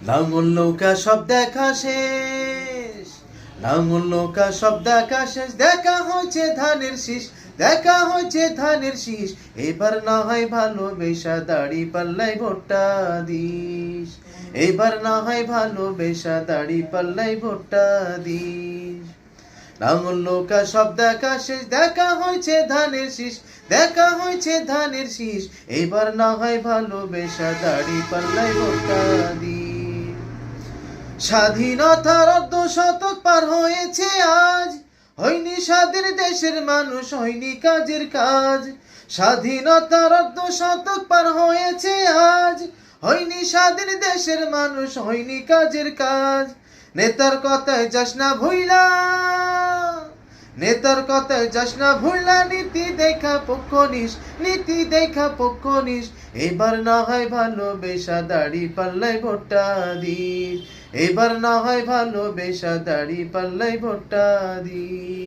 লাঙল নৌকা সব দেখা শেষ, লাঙল নৌকা সব দেখা শেষ, দেখা হয়েছে ধানের শীষ, দেখা হয়েছে ধানের শীষ। এবার না হয় ভালোবেসা দাড়ি পাল্লাই ভোটটা দিস, এবার না হয় ভালোবেসা দাড়ি পাল্লাই ভোটটা দিস। লাঙল নৌকা সব দেখা শেষ, দেখা হয়েছে ধানের শীষ, দেখা হয়েছে ধানের শীষ। এবার না হয় ভালোবেসা দাড়ি পাল্লাই ভোটটা দিস। স্বাধীনতার অর্ধশতক পার হয়েছে আজ, হয়নি স্বাধীন দেশের মানুষ, হয়নি কাজের কাজ। স্বাধীনতার অর্ধশতক পার হয়েছে আজ, হয়নি স্বাধীন দেশের মানুষ, হয়নি কাজের কাজ। নেতার কথায় যাস না ভুইলা, নেতার কথায় যাস না ভুইলা, নীতি দেখা পক্ষ নিস, নীতি দেখা পক্ষ নিস। এবার না হয় ভালোবেসা দাড়ি পাল্লাই ভোটটা দিস, এবার না হয় ভালোবেসা দাড়ি পাল্লাই ভোটটা দিস।